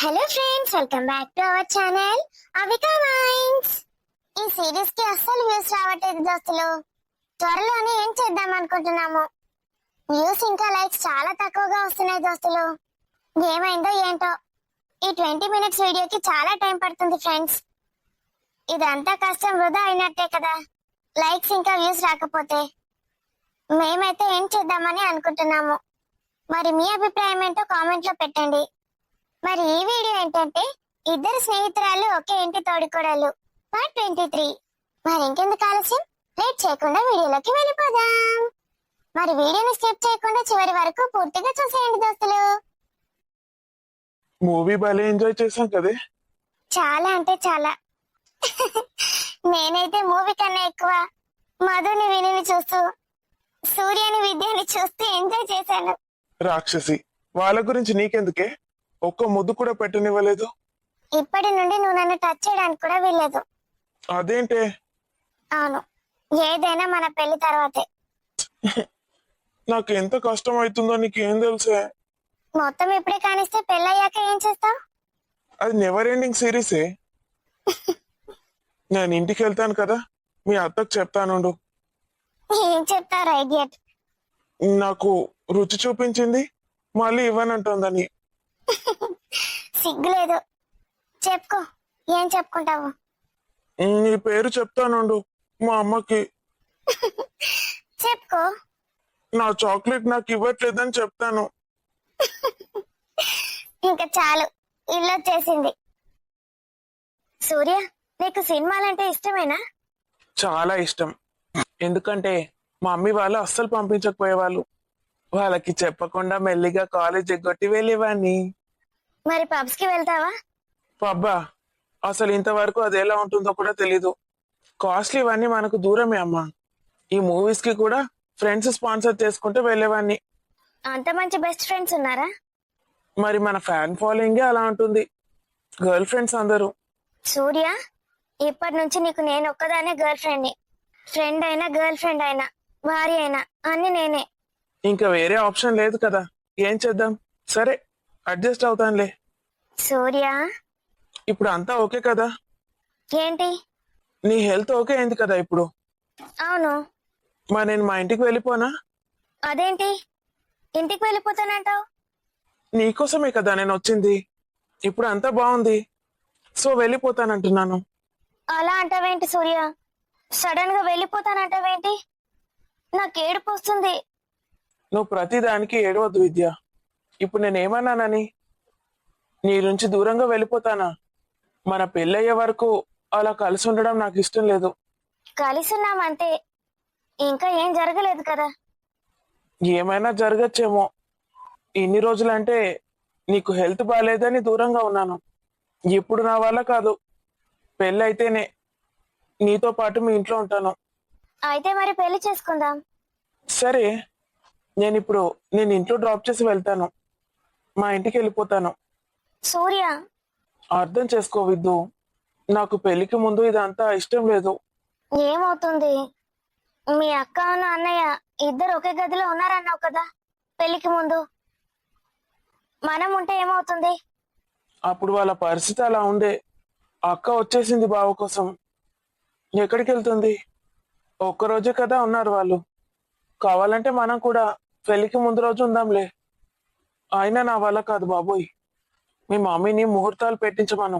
Hello friends, welcome back to our channel Avika minds. ఈ series కి అస్సలు వ్యూస్ రావట్లేదు దోస్తులు. త్వరలోనే ఏం చేద్దాం అనుకుంటున్నాము. వ్యూస్ ఇంకా లైక్స్ చాలా తక్కువగా వస్తున్నాయి దోస్తులు. ఏమైందో ఏంటో. ఈ 20 మినిట్స్ వీడియోకి చాలా టైం పడుతుంది ఫ్రెండ్స్. ఇదంతా కష్టం వృధా అయినట్టే కదా, లైక్స్ ఇంకా వ్యూస్ రాకపోతే. మేమైతే ఏం చేద్దామని అనుకుంటున్నాము. మరి మీ అభిప్రాయం ఏంటో కామెంట్ లో పెట్టండి. మరి ఈ వీడియో ఏంటంటే ఇద్దరు స్నేహితురాలు ఒకే ఇంటి తోడికోడలు పార్ట్ 23. మరి ఇంకెందుకు ఆలస్యం, లేట్ చేయకుండా వీడియోలోకి వెళ్ళిపోదాం. మరి వీడియోని స్కిప్ చేయకుండా చివరి వరకు పూర్తిగా చూసేయండి దోస్తులు. మూవీ భలే ఎంజాయ్ చేసాం కదే. చాలా అంటే చాలా. నేనైతే మూవీ కన్నా ఎక్కువ మధుని వినిని చూస్తూ, సూర్యని విద్యని చూస్తూ ఎంజాయ్ చేశాను. రాక్షసి, వాళ్ళ గురించి నీకెందుకే, ఒక్క ముద్దు కూడా పెట్టనివ్వలేదు. ఇప్పటి నుండి నువ్వు నన్ను టచ్ చేయడానికి కూడా వీల్లేదు. అదేంటే? అవును, ఏదైనా మన పెళ్లి తర్వాతే. నాకు ఎంత కష్టం అవుతుందో నీకేం తెలుసే. మొత్తం ఇప్పుడే కానిస్తే పెళ్ళయ్యాక ఏం చేస్తావు? అది నెవర్ ఎండింగ్ సిరీసే. నేను ఇంటికి వెళ్తాను కదా, మీ అత్తకు చెప్తానుండు. ఏం చెప్తారు ఐడియట్? నాకు రుచి చూపించింది, మళ్ళీ ఇవ్వనంటుందని. సిగ్గులేదు, చెప్పుకో. ఏం చెప్పుకుంటావు? నీ పేరు చెప్తానుండు మా అమ్మకి. చెప్పుకో. నా చాక్లెట్ నాకు ఇవ్వట్లేదని చెప్తాను. ఇంకా చాలు, ఇల్లు వచ్చేసింది. సూర్య, నీకు సినిమాలంటే ఇష్టమేనా? చాలా ఇష్టం. ఎందుకంటే మా మమ్మీ వాళ్ళు అస్సలు పంపించకపోయేవాళ్ళు. వాళ్ళకి చెప్పకుండా మెల్లిగా కాలేజ్ ఎగ్గొట్టి వెళ్ళేవాడిని. మరి పబ్స్ కి వెళ్తావా? పబ్బా, అసలు ఇంతవరకు అది ఎలా ఉంటుందో కూడా తెలీదు. కాస్ట్లీ ఇవన్నీ మనకు దూరమే అమ్మా. ఈ మూవీస్ కి కూడా ఫ్రెండ్స్ స్పాన్సర్ చేసుకుంటూ వెళ్ళేవాడిని. అంత మంచి బెస్ట్ ఫ్రెండ్స్ ఉన్నారా? మరి మన ఫ్యాన్ ఫాలోయింగే అలా ఉంటుంది. గర్ల్ ఫ్రెండ్స్ అందరూ. సూర్య, ఇప్పటి నుంచి నీకు నేను ఒక్కదానే గర్ల్ ఫ్రెండ్ని. ఫ్రెండ్ అయినా, గర్ల్ ఫ్రెండ్ అయినా, భార్య అయినా అన్ని నేనే. ఇంకా వేరే ఆప్షన్ లేదు కదా, ఏం చేద్దాం. సరే, అడ్జస్ట్ అవుతానులే. సూర్య, ఇప్పుడు అంతా ఓకే కదా? ఏంటి? నీ హెల్త్ ఓకే అయింది కదా ఇప్పుడు? అవును. మరి నేను మా ఇంటికి వెళ్ళిపోనా? అదేంటి ఇంటికి వెళ్ళిపోతానంటావు? నీకోసమే కదా నేను వచ్చింది. ఇప్పుడు అంతా బాగుంది, సో వెళ్ళిపోతానంటున్నాను. అలా అంటావేంటి సూర్య? సడన్ గా వెళ్ళిపోతానంటావేంటి? నాకు ఏడుపు వస్తుంది. నువ్వు ప్రతిదానికి ఏడవద్దు విద్య. ఇప్పుడు నేనేమన్నానని? నీ నుంచి దూరంగా వెళ్ళిపోతానా? మన పెళ్ళయ్యే వరకు అలా కలిసి ఉండడం నాకు ఇష్టం లేదు. కలిసి ఉన్నామంతే, ఇంకా ఏం జరగలేదు కదా. ఏమైనా జరగచ్చేమో. ఇన్ని రోజులంటే నీకు హెల్త్ బాగాలేదని దూరంగా ఉన్నాను. ఇప్పుడు నా వల్ల కాదు. పెళ్ళైతేనే నీతో పాటు మీ ఇంట్లో ఉంటాను. అయితే మరి పెళ్లి చేసుకుందాం. సరే, నేను ఇంట్లో డ్రాప్ చేసి వెళ్తాను. మా ఇంటికి వెళ్ళిపోతాను. సూర్య, అర్థం చేసుకో విద్దు. నాకు పెళ్లికి ముందు ఇదంతా ఇష్టం లేదు. ఏమవుతుంది? మీ అక్క అన్నయ్య ఇద్దరు ఒకే గదిలో ఉన్నారన్నావు కదా పెళ్లికి ముందు. మనం ఉంటే ఏమవుతుంది? అప్పుడు వాళ్ళ పరిస్థితి అలా ఉండే. అక్క వచ్చేసింది బావ కోసం. ఎక్కడికి వెళ్తుంది? ఒక్కరోజే కదా ఉన్నారు వాళ్ళు. కావాలంటే మనం కూడా పెళ్లికి ముందు రోజు ఉందాంలే. అయినా నా వల్ల కాదు బాబోయ్. మీ మమ్మీని ముహూర్తాలు పెట్టించమను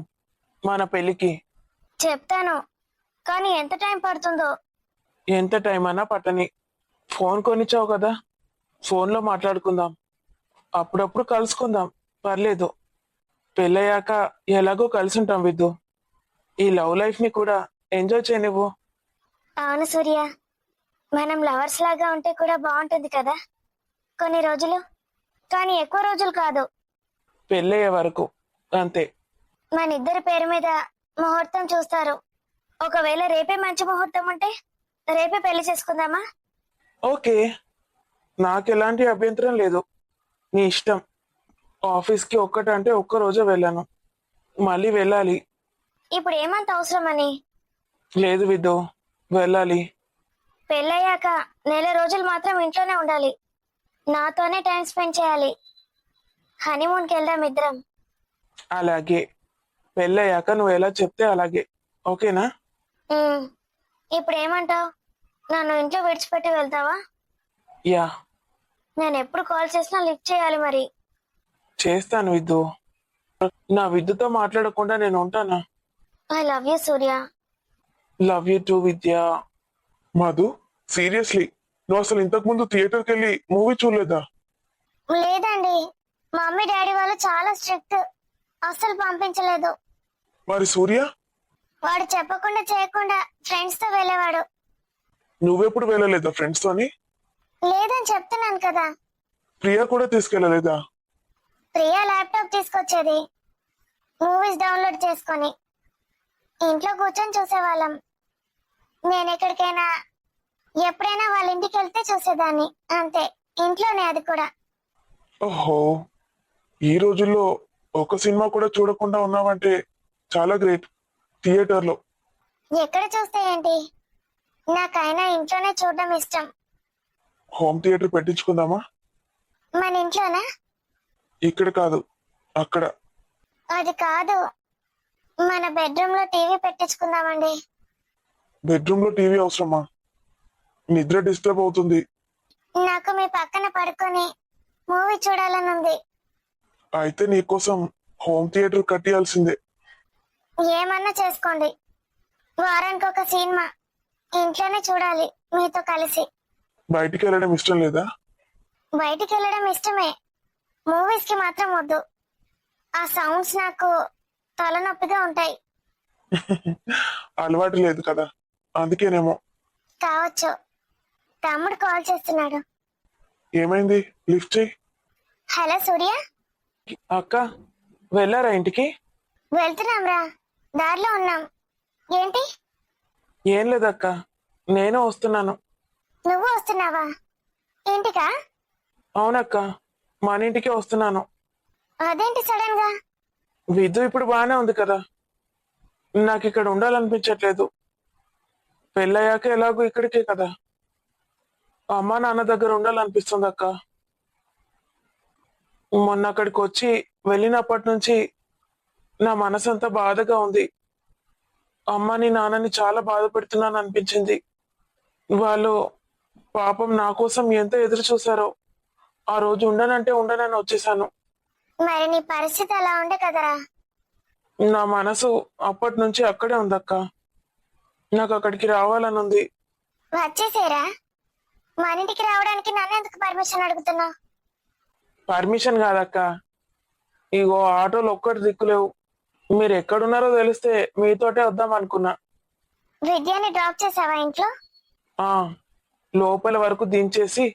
మన పెళ్లికి. చెప్తాను, కానీ ఎంత టైం పడుతుందో? ఎంత టైం అయినా పట్టని. ఫోన్ కొనిచ్చావు కదా, ఫోన్లో మాట్లాడుకుందాం. అప్పుడప్పుడు కలుసుకుందాం, పర్లేదు. పెళ్ళయ్యాక ఎలాగో కలిసి ఉంటాం విద్దు. ఈ లవ్ లైఫ్ ని కూడా ఎంజాయ్ చేయనివ్వు. అవును సూర్య, మనం లవర్స్ లాగా ఉంటే కూడా బాగుంటుంది కదా కొన్ని రోజులు. కానీ ఎక్కువ రోజులు కాదు, పెళ్ళయ్యే వరకు అంతే. మన ఇద్దరి పేరు మీద ముహూర్తం చూస్తారు. ఒకవేళ రేపే మంచి ముహూర్తం ఉంటే రేపే పెళ్లి చేసుకుందామా? ఓకే, నాకు ఎలాంటి అభ్యంతరం లేదు. నీ ఇష్టం. ఆఫీస్కి ఒక్కటంటే ఒక్క రోజే వెళ్ళాను, మళ్ళీ వెళ్ళాలి. ఇప్పుడు ఏమంత అవసరమని? లేదు విద్దు, వెళ్ళాలి. పెళ్ళయ్యాక నెల రోజులు మాత్రం ఇంట్లోనే ఉండాలి. నాతోనే టైం స్పెండ్ చేయాలి. హనీమూన్కి వెళ్దాం ఇద్దరం. అలాగే, పెళ్ళయ్యాక నువ్వు ఎలా చెప్తే అలాగే. ఓకేనా? ఉమ్, ఇప్పుడు ఏమంటావు? నన్ను ఇంట్లో విడిచిపెట్టి వెళ్తావా? యా, నేను ఎప్పుడు కాల్ చేసినా లిఫ్ట్ చేయాలి మరి. చేస్తాను విద్దు. నా విద్యుతో మాట్లాడకుండా నేను ఉంటానా? I love you Surya. Love you two Vidya. Madhu, seriously నువ్వు అసలు ఇంతకు ముందు థియేటర్కి వెళ్ళి మూవీ చూడలేదా? లేదండి, మమ్మీ డాడీ వాళ్ళు చాలా స్ట్రిక్ట్, అస్సలు పంపించలేదు. మరి సూర్య, వాడు చెప్పకుండా చేయకుండా ఫ్రెండ్స్ తో వెళ్ళేవాడు. నువ్వెప్పుడు వెళ్ళలేదా ఫ్రెండ్స్ తోని? లేదని చెప్తున్నాను కదా. ప్రియా కూడా తీసుకెళ్ళలేదా? ప్రియా ల్యాప్టాప్ తీసుకొచ్చేది, మూవీస్ డౌన్లోడ్ చేసుకొని ఇంట్లో కూర్చొని చూసేవాళ్ళం. నేను ఎక్కడికైనా ఎప్పుడైనా వాళ్ళ ఇంటికి వెళ్తే చూసేదాన్ని, అంతే. ఇంట్లోనే, అది కూడా. ఓహో, ఈ రోజుల్లో ఒక సినిమా కూడా చూడకుండా ఉన్నావంటే చాలా గ్రేట్. థియేటర్లో ఎక్కడ చూస్తే ఏంటి, నాకైనా ఇంట్లోనే చూడడం ఇష్టం. హోమ్ థియేటర్ పెట్టించుకుందామా? మన ఇంట్లోనా? ఇక్కడ కాదు, అక్కడ. అది కాదు, మన బెడ్రూమ్ లో టీవీ పెట్టించుకుందామండి. బెడ్రూమ్ లో టీవీ అవసరమా? నిద్ర డిస్టర్బ్ అవుతుంది. నాకు మీ పక్కన పడుకొని మూవీ చూడాలని ఉంది. అయితే నీకోసం హోమ్ థియేటర్ కట్టియాల్సిందే. ఏమన్నా చేసుకోండి, వారానికి ఒక సినిమా ఇంట్లోనే చూడాలి మీతో కలిసి. బయటికి వెళ్ళడం ఇష్టం లేదా? బయటికి వెళ్ళడం ఇష్టమే, మూవీస్ కి మాత్రం వద్దు. ఆ సౌండ్స్ నాకు తలనొప్పిగా ఉంటాయి. అలవాటు లేదు కదా, అందుకేనేమో. కావచ్చు. తమ్ముడు కాల్ చేస్తున్నాడు. ఏమైంది? లిఫ్ట్ చేయి. హలో సూర్య. అక్క, వెళ్ళారా ఇంటికి? వెళ్తున్నాం రా, దారిలో ఉన్నాం. ఏంటి? ఏం లేదక్క, నేను వస్తున్నాను. నువ్వు వస్తున్నావా ఇంటికా? అవునక్క, మన ఇంటికి వస్తున్నాను. అదేంటి సడన్ గా? విద్యు ఇప్పుడు బాగానే ఉంది కదా, నాకు ఇక్కడ ఉండాలనిపించట్లేదు. పెళ్ళయ్యాక ఎలాగో ఇక్కడికే కదా, అమ్మా నాన్న దగ్గర ఉండాలనిపిస్తుంది అక్క. మొన్న అక్కడికి వచ్చి వెళ్ళినప్పటి నుంచి నా మనసంతా బాధగా ఉంది. అమ్మని నాన్నని చాలా బాధ పెడుతున్నాను అనిపించింది. వాళ్ళు పాపం నా కోసం ఎంత ఎదురు చూసారో. ఆ రోజు ఉండనంటే ఉండనని వచ్చేసాను. మరి నీ పరిస్థితి అలా ఉండే కదరా. నా మనసు అప్పటి నుంచి అక్కడే ఉందక్క. నాకు అక్కడికి రావాలని ఉంది. వచ్చేసేరా, మన ఇంటికి రావడానికి నన్ను ఎందుకు పర్మిషన్ అడుగుతున్నావు? పర్మిషన్ కాదక్క, ఇగో ఆటోలు ఒక్కటి దిక్కులేవు. మీరు ఎక్కడున్నారో తెలిస్తే మీతోటే వద్దాం అనుకున్నా. విద్యని డ్రాప్ చేసావా ఇంట్లో? ఆ, లోపల వరకు దించేసి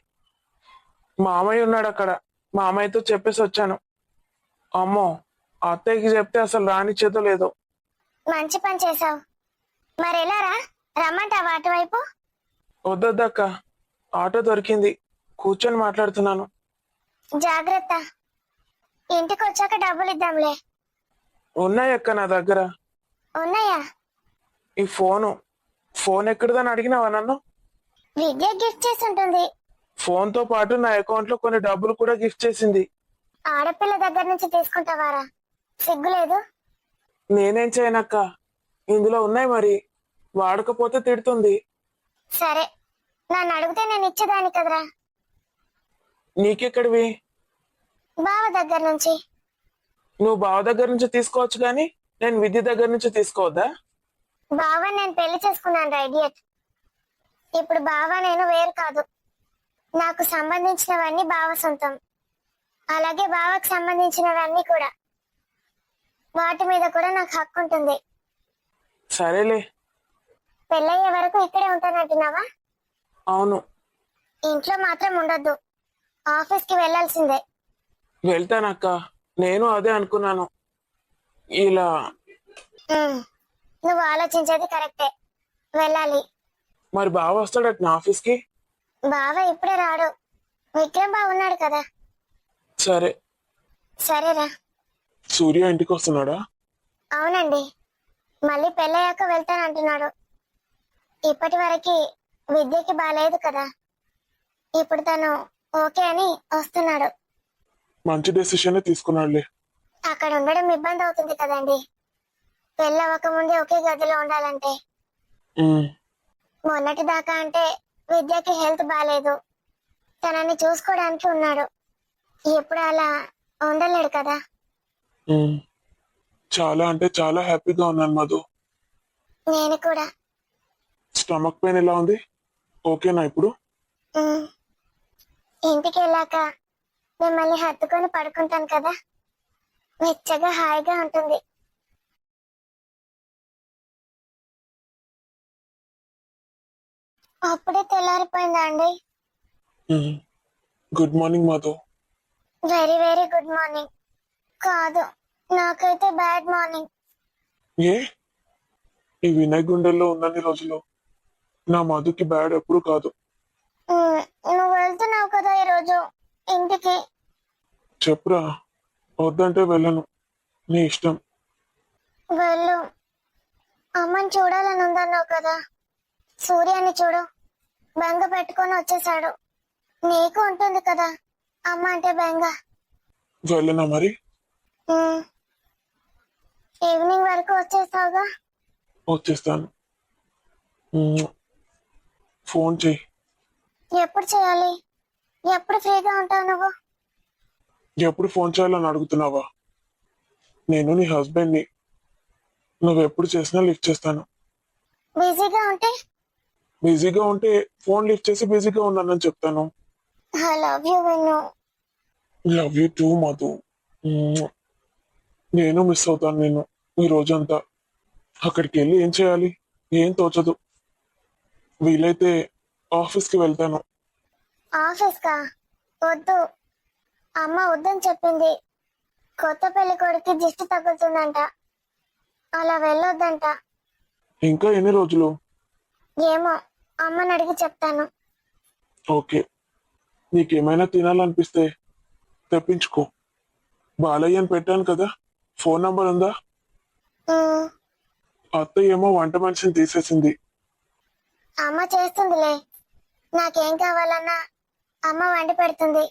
మామయ్య ఉన్నాడు అక్కడ, మామయ్యతో చెప్పేసి వచ్చాను. అమ్మో, అత్తయ్యకి చెప్తే అసలు రానిచ్చేదో లేదో. మంచి పని చేసావు. మరి ఎలారా, రమ్మంటావా అటువైపు? వద్దొద్దక్క, ఆటో దొరికింది, కూర్చొని మాట్లాడుతున్నాను. జాగ్రత్త, ఇంటికి వచ్చాక డబ్బులు ఇద్దాంలే. ఉన్నాయక్క నా దగ్గర. ఉన్నాయా? ఈ ఫోన్ ఎక్కడిదని అడిగినావా నన్ను? విద్య గిఫ్ట్ చేసి ఉంటుంది. ఫోన్ తో పాటు నా అకౌంట్ లో కొన్ని డబ్బులు కూడా గిఫ్ట్ చేసింది. ఆడపిల్ల దగ్గర నుంచి తీసుకుంటావారా? సిగ్గులేదు? నేనేం చేయనక్క, ఇందులో ఉన్నాయి మరి, వాడకపోతే తిడుతుంది. సరే, నన్ను అడిగితే నేను ఇచ్చేదాన్ని కదరా. నీకెక్కడివి? బావ దగ్గర నుంచి. నువ్వు బావ దగ్గర నుంచి తీసుకోవచ్చు కానీ నేను విద్య దగ్గర నుంచి తీసుకోవద్దా? బావ నేను పెళ్లి చేసుకున్నాను రా ఇడియట్. ఇప్పుడు బావ నేను వేరు కాదు. నాకు సంబంధించినవన్నీ బావ సొంతం, అలాగే బావకు సంబంధించినవన్నీ కూడా. వాటి మీద కూడా నాకు హక్కు ఉంటుంది. సరేలే. పెళ్ళయ్యే వరకు ఇక్కడే ఉంటానంటున్నావా? అవును. ఇంట్లో మాత్రం ఉండొద్దు, ఆఫీస్ కి వెళ్లాల్సిందే. వెళ్తానక్క, నేను అదే అనుకున్నాను. ఇలా ఉమ్, నువ్వు ఆలోచించేది కరెక్టే, వెళ్ళాలి. మరి బావ వస్తాడట నా ఆఫీస్ కి? బావ ఇప్పుడే రాడు, విక్రమ్ బావ ఉన్నాడు కదా. సరే. సరేరా. సూర్య ఇంటికి వస్తున్నాడా? అవునండి, మళ్ళీ పెళ్ళయ్యాక వెళ్తానంటున్నాడు. ఇప్పటి వరకు విద్యకి బాలేదు కదా, ఇప్పుడు తను ఓకే అని వస్తున్నాడు. మంచి డెసిషన్ తీసుకున్నాడులే. అక్కడ ఉండడం ఇబ్బంది అవుతుంది కదండి. పెళ్ళి అవ్వకముందే ఒకే గదిలో ఉండాలంటే. ఉమ్, మొన్నటి దాకా అంటే విద్యకి హెల్త్ బాగాలేదు, తనని చూసుకోవడానికి ఉన్నాడు. ఇప్పుడు అలా ఉండలేడు కదా. ఉమ్. చాలా అంటే చాలా హ్యాపీగా ఉన్నాను మధు. నేను కూడా. స్టమక్ పెయిన్ ఎలా ఉంది? ఓకేనా ఇప్పుడు? ఉమ్, ఇంటికి వెళ్ళాక మిమ్మల్ని హత్తుకొని పడుకుంటాను కదా, వెచ్చగా హాయిగా ఉంటుంది. అప్పుడే తెల్లారిపోయిందా అండి? Um. Good morning Madhu. Very very good morning. కాదు, నాకైతే బ్యాడ్ మార్నింగ్. ఏ ఈ వినయ్ గుండెల్లో ఉన్నన్ని రోజులు నా మధుకి బ్యాడ్ ఎప్పుడు కాదు. నువ్వు వెళ్తున్నావు కదా ఈరోజు ఇంటికి. చెప్పురా, వద్దంటే వెళ్ళను, నీ ఇష్టం. వెళ్ళు. అమ్మని చూడాలని ఉందన్నావు కదా, సూర్యాన్ని చూడు, బెంగ పెట్టుకొని వచ్చేసాడు. నీకు ఉంటుంది కదా అమ్మ అంటే బెంగ. వెళ్ళనా మరి? ఉమ్, ఈవినింగ్ వరకు వచ్చేస్తావుగా. వచ్చేస్తాను. ఉమ్. ఫోన్ చెయ్యి. ఎప్పుడు చేయాలి? ఎప్పుడు ఫ్రీగా ఉంటావు నువ్వు? ఎప్పుడు ఫోన్ చేయాలని అడుగుతున్నావా? నేను నీ హస్బెండ్ని. నువ్వెప్పుడు చేసినా లిఫ్ట్ చేస్తాను. బిజీగా ఉంటే? బిజీగా ఉంటే ఫోన్ లిఫ్ట్ చేసి బిజీగా ఉన్నానని చెప్తాను. I love you Vinnu. Love you too Madhu. Um. నేను మిస్ అవుతాను నేను ఈ రోజంతా. అక్కడికి వెళ్ళి ఏం చేయాలి? ఏం తోచదు. వీలైతే ఆఫీస్కి వెళ్తాను. ఆఫీస్కా? వద్దు, అమ్మ వద్దని చెప్పింది. కొత్త పెళ్లి కొడుకు దిష్టి తగులుతుందంట, అలా వెళ్ళొద్దంట. ఇంకా ఎన్ని రోజులు? ఏమో, అమ్మని అడిగి చెప్తాను. ఓకే, నీకేమైనా తినాలనిపిస్తే తెప్పించుకో. బాలయ్యని పెట్టాను కదా, ఫోన్ నంబర్ ఉందా? ఉమ్, అత్తయ్య ఏమో వంట మనిషిని తీసేసింది. అమ్మ చేస్తుందిలే. నాకేం కావాలన్నా అమ్మ వండి పెడుతుంది.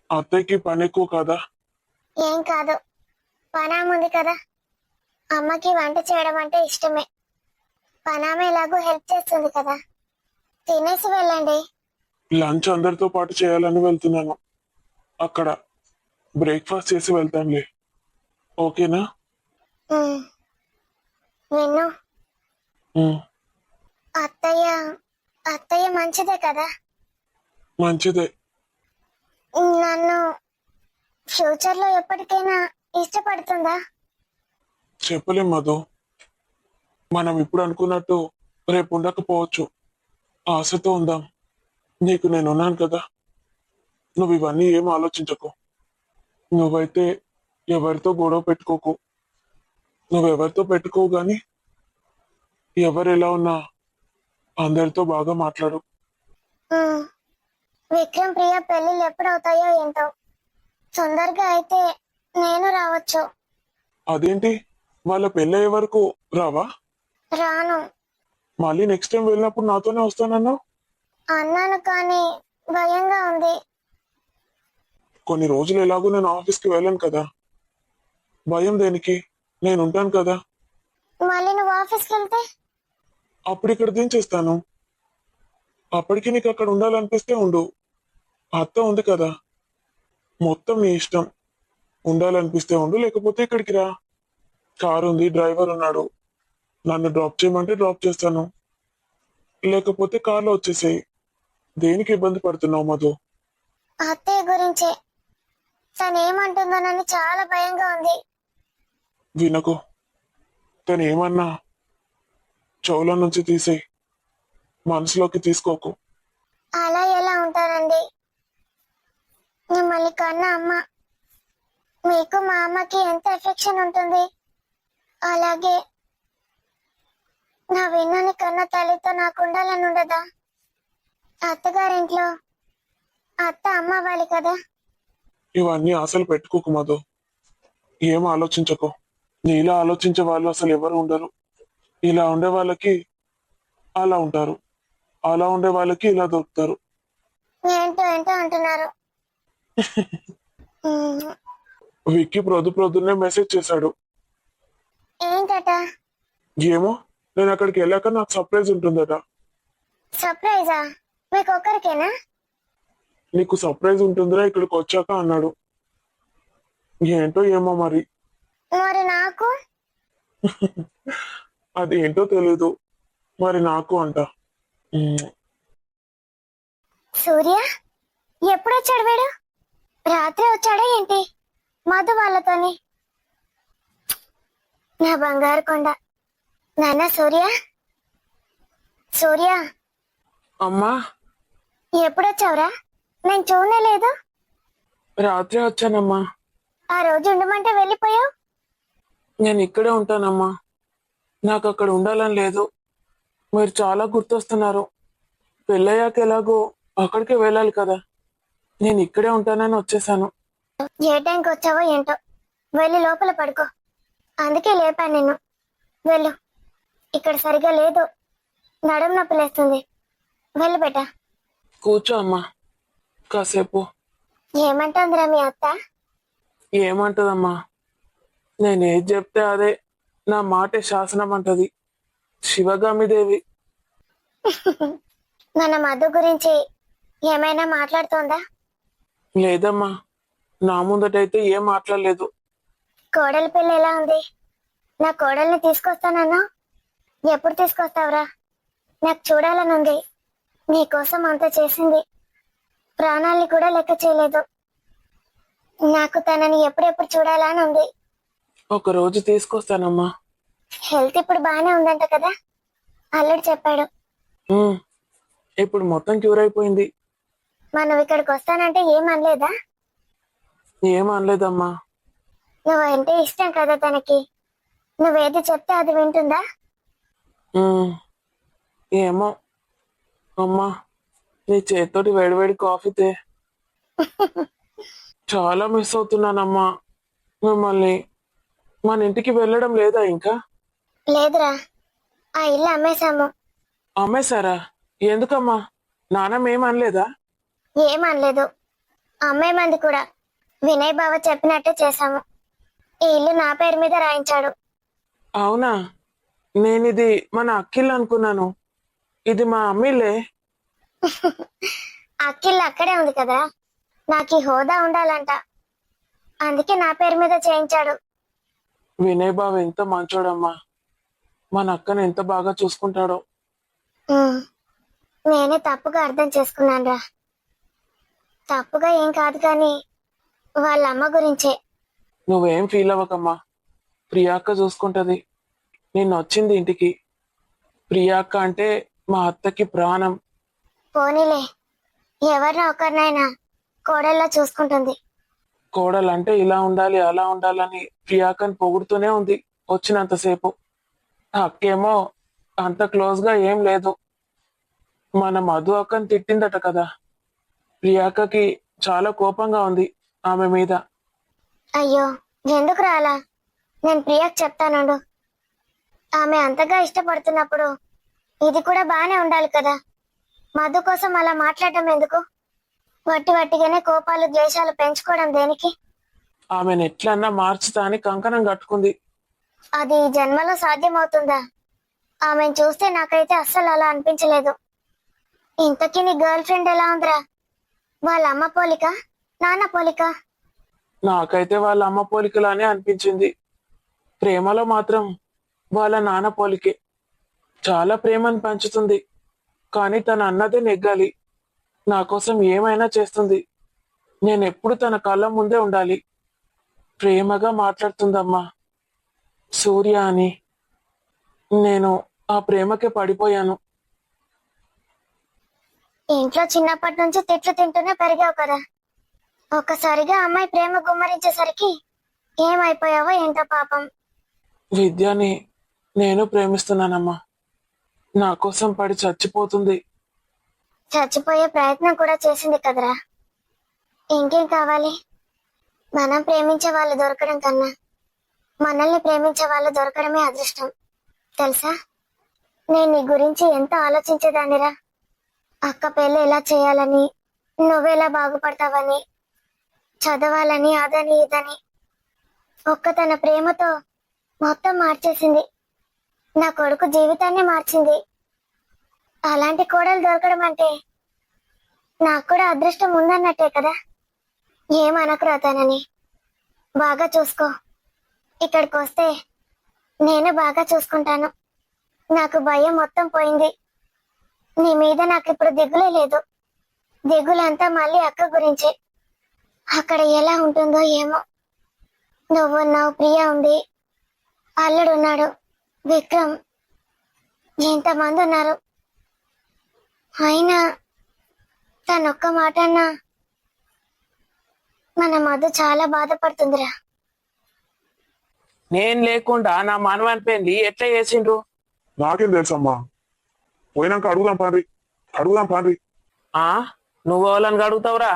అత్తయ్యకి పని ఎక్కువ కాదా? ఏం కాదు, పనాముంది కదా. అమ్మకి వంట చేయడం అంటే ఇష్టమే. పనామె ఎలాగో హెల్ప్ చేస్తుంది కదా. తినేసి వెళ్ళండి. లంచ్ అందరితో పాటు చేయాలని వెళ్తున్నాను. అక్కడ బ్రేక్ఫాస్ట్ చేసి వెళ్తానులే. ఓకేనా? ఉమ్, విన్ను, ఉమ్, అత్తయ్య అత్తయ్య మంచిదే కదా. మంచిదే. నన్ను ఫ్యూచర్ లో ఎప్పటికైనా ఇష్టపడుతుందా? చెప్పలేం మధు. మనం ఇప్పుడు అనుకున్నట్టు రేపు ఉండకపోవచ్చు. ఆశతో ఉందాం. నీకు నేనున్నాను కదా. నువ్వు ఇవన్నీ ఏం ఆలోచించకు. నువ్వైతే ఎవరితో గొడవ పెట్టుకోకు. నువ్వెవరితో పెట్టుకోవు గాని ఎవరు ఎలా ఉన్నా అందరితో బాగా మాట్లాడు. ఉమ్, విక్రమ్ ప్రియ పెళ్ళిళ్ళు ఎప్పుడు అవుతాయో ఏంటో. తొందరగా అయితే నేను రావచ్చు. అదేంటి, వాళ్ళ పెళ్ళయ్యే వరకు రావా? రాను మళ్ళీ నెక్స్ట్ టైం వెళ్ళినప్పుడు నాతోనే వస్తానన్నావు. అన్నాను, కానీ భయంగా ఉంది. కొన్ని రోజులు ఎలాగో నేను ఆఫీస్కి వెళ్ళను కదా. భయం దేనికి? నేను ఉంటాను కదా. మళ్ళీ నువ్వు ఆఫీస్కి వెళ్తే? అప్పుడు ఇక్కడ దించేస్తాను. అప్పటికి నీకు అక్కడ ఉండాలనిపిస్తే ఉండు. అత్త ఉంది కదా. మొత్తం నీ ఇష్టం. ఉండాలనిపిస్తే ఉండు, లేకపోతే ఇక్కడికి రా. కారు ఉంది, డ్రైవర్ ఉన్నాడు. నన్ను డ్రాప్ చేయమంటే డ్రాప్ చేస్తాను, లేకపోతే కార్లో వచ్చేసేయి. దేనికి ఇబ్బంది పడుతున్నావు మధు? అత్తయ్య గురించే. తను ఏమంటుందోనని చాలా భయంగా ఉంది. వినకు. తను ఏమన్నా చెవుల నుంచి తీసేయి, మనసులోకి తీసుకోకు. అలా ఎలా ఉంటానండి? మిమ్మల్ని కన్న అమ్మ. మీకు మా అమ్మకి ఎంత ఎఫెక్షన్ ఉంటుంది, అలాగే నా విన్నాని కన్న తల్లితో నాకు ఉండాలని ఉండదా? అత్తగారింట్లో అత్త అమ్మ అవ్వాలి కదా. ఇవన్నీ ఆశలు పెట్టుకోకు మధు. ఏం ఆలోచించకు. నీలా ఆలోచించే వాళ్ళు అసలు ఎవరు ఉండరు. ఇలా ఉండే వాళ్ళకి అలా ఉంటారు, అలా ఉండే వాళ్ళకి ఇలా దొరుకుతారు. ఏంటో ఏంటో అంటున్నారు. ఉమ్, విక్కీ ప్రొద్దున్నే మెసేజ్ చేశాడు. ఏంటట? ఏమో, నేను అక్కడికి వెళ్ళాక నాకు సర్ప్రైజ్ ఉంటుందట. సర్ప్రైజా? మీకు ఒక్కరికేనా? నీకు సర్ప్రైజ్ ఉంటుందిరా ఇక్కడికి వచ్చాక అన్నాడు. ఏంటో ఏమో మరి. మరి నాకు? అది ఏంటో తెలీదు, మరి నాకు అంట. సూర్య ఎప్పుడు వచ్చాడు వీడు? రాత్రి వచ్చాడా ఏంటి మధు వాళ్ళతోని? నా బంగారు కొండ. నాన్న సూర్య, సూర్య అమ్మా, ఎప్పుడొచ్చావురా? నేను చూడలేదు. రాత్రి వచ్చానమ్మా. ఆ రోజు ఉండమంటే వెళ్ళిపోయావు. నేను ఇక్కడే ఉంటానమ్మా. నాకు అక్కడ ఉండాలని లేదు. మీరు చాలా గుర్తొస్తున్నారు. పెళ్ళయ్యాక ఎలాగో అక్కడికే వెళ్ళాలి కదా. నేను ఇక్కడే ఉంటానని వచ్చేసాను. ఏ టైంకి వచ్చావో ఏంటో. వెళ్ళి లోపల పడుకో. అందుకే లేపాను నిన్ను. వెళ్ళు. ఇక్కడ సరిగా లేదు. నడుము నొప్పి లేస్తుంది. వెళ్ళు బేట. కూర్చో అమ్మా కాసేపు. ఏమంటుందిరా మీ అత్త? ఏమంటదమ్మా, నేను ఏది చెప్తే అదే. నా మాటే శాసనం అంటది. శివగామిదేవి. మన మధు గురించి ఏమైనా మాట్లాడుతోందా? లేదమ్మా, నా ముందటైతే ఏం మాట్లాడలేదు. కోడలి పిల్ల ఎలా ఉంది? నా కోడల్ని తీసుకొస్తానన్నా. ఎప్పుడు తీసుకొస్తావురా? నాకు చూడాలని ఉంది. నీకోసం అంత చేసింది. ప్రాణాల్ని కూడా లెక్క చేయలేదు. నాకు తనని ఎప్పుడెప్పుడు చూడాలా అని ఉంది. ఒక రోజు తీసుకొస్తానమ్మా. హెల్త్ ఇప్పుడు బాగానే ఉందంట కదా, అల్లుడు చెప్పాడు. ఉమ్, ఇప్పుడు మొత్తం క్యూర్ అయిపోయింది. మనం ఇక్కడికి వస్తానంటే ఏమనలేదా? ఏం అనలేదమ్మా. నువ్వంటే ఇష్టం కదా తనకి. నువ్వేది చెప్తే అది వింటుందా? ఉమ్, ఏమో అమ్మా, నీ చేత్తోటి వేడివేడి కాఫీ తే. చాలా మిస్ అవుతున్నానమ్మా మిమ్మల్ని. మన ఇంటికి వెళ్ళడం లేదా ఇంకా? లేదురా, ఆ ఇల్లు అమ్మేశాము. అమ్మేశారా? ఎందుకమ్మా? నాన్నమ్మ ఏం అనలేదా? ఏమనలేదు. అమ్మేమంది కూడా. వినయ్ బావ చెప్పినట్టే చేశాము. ఈ ఇల్లు నా పేరు మీద రాయించాడు. అవునా? నేనిది మన అక్కిల్లు అనుకున్నాను. ఇది మా అమ్మిలే. అక్కిల్లు అక్కడే ఉంది కదా. నాకు ఈ హోదా ఉండాలంట. అందుకే నా పేరు మీద చేయించాడు. వినయ్ బావ ఎంత మంచోడమ్మా. మన అక్కని ఎంత బాగా చూసుకుంటాడో. ఉమ్, నేనే తప్పుగా అర్థం చేసుకున్నానురా. తప్పుగా ఏం కాదు కానీ వాళ్ళ అమ్మ గురించే. నువ్వేం ఫీల్ అవ్వకమ్మా. ప్రియాక్క చూసుకుంటది. నిన్న వచ్చింది ఇంటికి. ప్రియాక్క అంటే మా అత్తకి ప్రాణం. పోనీలే, ఎవరినో ఒకరినైనా కోడల్లా చూసుకుంటుంది. కోడలంటే ఇలా ఉండాలి అలా ఉండాలని ప్రియాక్కని పొగుడుతూనే ఉంది వచ్చినంతసేపు. అక్కేమో అంత క్లోజ్ గా ఏం లేదు. మన మధు అక్కని తిట్టిందట కదా. ప్రియాక్కకి చాలా కోపంగా ఉంది ఆమె మీద. అయ్యో, ఎందుకు రాలా? నేను ప్రియాకి చెప్తానుండు. ఆమె అంతగా ఇష్టపడుతున్నప్పుడు ఇది కూడా బానే ఉండాలి కదా. మధు కోసం అలా మాట్లాడటం ఎందుకు? వట్టి వట్టిగానే కోపాలు ద్వేషాలు పెంచుకోవడం దేనికి? ఆమెను ఎట్లన్నా మార్చుతా అని కంకణం కట్టుకుంది. అది ఈ జన్మలో సాధ్యమవుతుందా? ఆమెను చూస్తే నాకైతే అస్సలు అలా అనిపించలేదు. ఇంతకీ నీ గర్ల్ ఫ్రెండ్ ఎలా ఉందిరా? వాళ్ళ అమ్మ పోలిక, నాన్న పోలిక? నాకైతే వాళ్ళ అమ్మ పోలికలానే అనిపించింది. ప్రేమలో మాత్రం వాళ్ళ నాన్న పోలికే. చాలా ప్రేమను పంచుతుంది. కానీ తన అన్నదే నెగ్గాలి. నా కోసం ఏమైనా చేస్తుంది. నేనెప్పుడు తన కళ్ళ ముందే ఉండాలి. ప్రేమగా మాట్లాడుతుందమ్మా సూర్య అని. నేను ఆ ప్రేమకే పడిపోయాను. ఇంట్లో చిన్నప్పటి నుంచి తిట్లు తింటూనే పెరిగావు కదా. ఒక్కసారిగా అమ్మాయి ప్రేమ గుమ్మరించేసరికి ఏమైపోయావో ఏంటో పాపం. విద్యని నేను ప్రేమిస్తున్నానమ్మా. నా కోసం పడి చచ్చిపోతుంది. చచ్చిపోయే ప్రయత్నం కూడా చేసింది కదరా. ఇంకేం కావాలి? మనం ప్రేమించే వాళ్ళు దొరకడం కన్నా మనల్ని ప్రేమించే వాళ్ళు దొరకడమే అదృష్టం. తెలుసా, నేను నీ గురించి ఎంత ఆలోచించేదాన్నిరా. అక్క పెళ్ళి ఎలా చేయాలని, నువ్వెలా బాగుపడతావని, చదవాలని, అదని ఇదని ఒక్క తన ప్రేమతో మొత్తం మార్చేసింది. నా కొడుకు జీవితాన్ని మార్చింది. అలాంటి కోడలు దొరకడం అంటే నాకు కూడా అదృష్టం ఉందన్నట్టే కదా. ఏమనకురా తనని. బాగా చూసుకో. ఇక్కడికి వస్తే నేను బాగా చూసుకుంటాను. నాకు భయం మొత్తం పోయింది. నీ మీద నాకు ఇప్పుడు దిగులే లేదు. దిగులంతా మళ్ళీ అక్క గురించి. అక్కడ ఎలా ఉంటుందో ఏమో. నువ్వున్నావు, ప్రియ ఉంది, అల్లుడున్నాడు, విక్రమ్, ఎంతమంది ఉన్నారు. అయినా తనొక్క మాట అన్నా మన మధు చాలా బాధపడుతుందిరా. నేను లేకుండా నా మనవని పెళ్లి ఎట్లా చేసిండ్రు? నాకేం తెలుసమ్మా. పోయినాక అడుగుదాం పాండ్రి. ఆ నువ్వు వాళ్ళని అడుగుతావురా?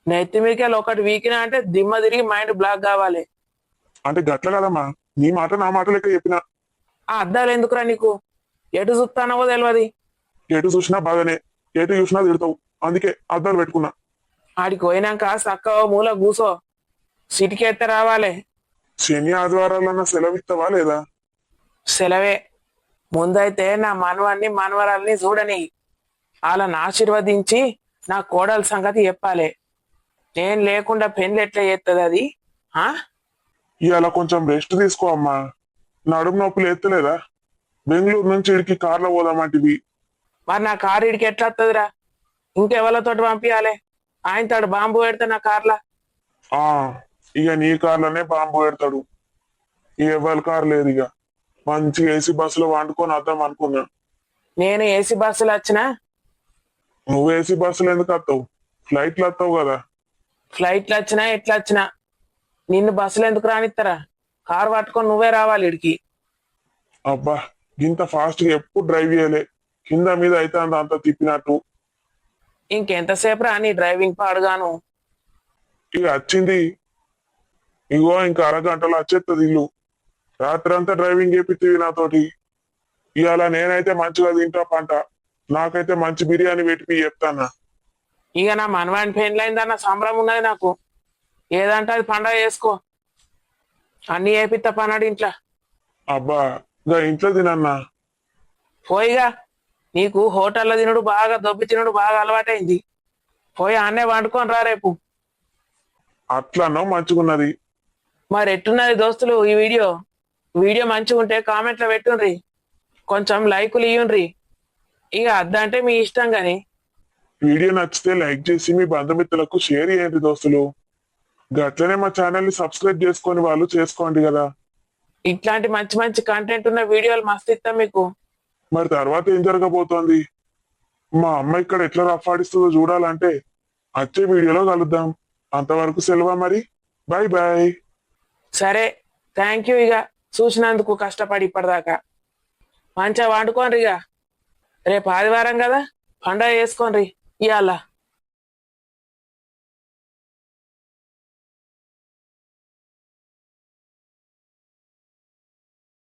నెత్తి మీకెళ్ళి ఒకటి వీకినా అంటే దిమ్మ తిరిగి మైండ్ బ్లాక్ కావాలి. అంటే గట్ల కదమ్మా, నీ మాట నా మాట లెక్క చెప్పిన. ఆ అద్దాలు ఎందుకురా నీకు? ఎటు చూస్తానవో తెలియదు. ఎటు చూసినా బాగానే, ఎటు చూసినా తిడతావు. అందుకే అద్దాలు పెట్టుకున్నా. ఆడికి పోయినాక చక్కగా మూల కూసో. సిటికెత్తే రావాలి. శని ఆదివారాలన్నా సెలవిస్తావా లేదా? సెలవే. ముందైతే నా మనవాన్ని మనవరాల్ని చూడని, వాళ్ళని ఆశీర్వదించి నా కోడల సంగతి చెప్పాలి. నేను లేకుండా పెళ్లి ఎట్లా చేస్తుంది అది? ఆ ఇవాళ కొంచెం రెస్ట్ తీసుకో అమ్మా. నడుము నొప్పులు ఎత్తలేదా? బెంగళూరు నుంచి ఇడికి కార్లో పోదామంటివి. మరి నా కారు ఇడికి ఎట్లా వస్తుందిరా? ఇంకెవరితోటి పంపించాలి? ఆయన తాడు బాంబు పెడతా నా కార్లా. ఆ ఇక నీ కార్లోనే బాంబు పెడతాడు. ఎవరి కారు లేదు. ఇక మంచి ఏసీ బస్సులో వండుకొని వద్దాం అనుకున్నా. నేను ఏసీ బస్సులు వచ్చినా? నువ్వు ఏసీ బస్సులో ఎందుకు వస్తావు? ఫ్లైట్లో వస్తావు కదా. ఫ్లైట్లు వచ్చినా ఎట్లా వచ్చినా నిన్ను బస్సులు ఎందుకు రానిస్తారా? కారు పట్టుకొని నువ్వే రావాలి ఇడికి. అబ్బా, ఇంత ఫాస్ట్ గా ఎప్పుడు డ్రైవ్ చేయలే. కింద మీద అయితే అంత తిప్పినట్టు. ఇంకెంతసేపు రా నీ డ్రైవింగ్ పాడుగాను? ఇక వచ్చింది. ఇగో ఇంకా అరగంటలో వచ్చేస్తుంది ఇల్లు. రాత్రంతా డ్రైవింగ్ చేపిస్తుంది నాతోటి. ఇవాళ నేనైతే మంచిగా తింటా పంట. నాకైతే మంచి బిర్యానీ పెట్టి చెప్తానా. ఇక నా మనవాడిని పెళ్ళైందన్న సంబరం ఉన్నది నాకు. ఏదంటే అది పండగ చేసుకో. అన్ని వేపిత్త పన్నాడు ఇంట్లో. అబ్బా, ఇక ఇంట్లో తినన్నా. పోయిగా. నీకు హోటల్లో తినుడు బాగా, దొబ్బి తినుడు బాగా అలవాటైంది. పోయి అన్నే వండుకొని రా రేపు. అట్లనో మంచిగున్నది. మరి ఎట్టున్నది దోస్తులు ఈ వీడియో? వీడియో మంచిగా ఉంటే కామెంట్లో పెట్టుండ్రి, కొంచెం లైకులు ఇయ్యుండ్రి. ఇక అద్దంటే మీ ఇష్టం గాని. వీడియో నచ్చితే లైక్ చేసి మీ బంధుమిత్రులకు షేర్ చేయండి దోస్తులు. గట్లనే మా ఛానల్ ని సబ్స్క్రైబ్ చేసుకొని వాళ్ళు చేసుకోండి కదా. ఇట్లాంటి మంచి మంచి కంటెంట్ ఉన్న వీడియోలు మస్తు ఇస్తాం మీకు. మరి తర్వాత ఏం జరగబోతోంది? మా అమ్మ ఇక్కడ ఎట్లా రఫాడిస్తుందో చూడాలంటే వచ్చే వీడియోలో కలుద్దాం. అంతవరకు సెలవా మరి. Bye bye. సరే, థ్యాంక్ యూ. ఇక చూసినందుకు కష్టపడి ఇప్పటిదాకా. మంచిగా వండుకోండి. ఇక రేపు ఆదివారం కదా, పండగ చేసుకోండి ఇవాళ.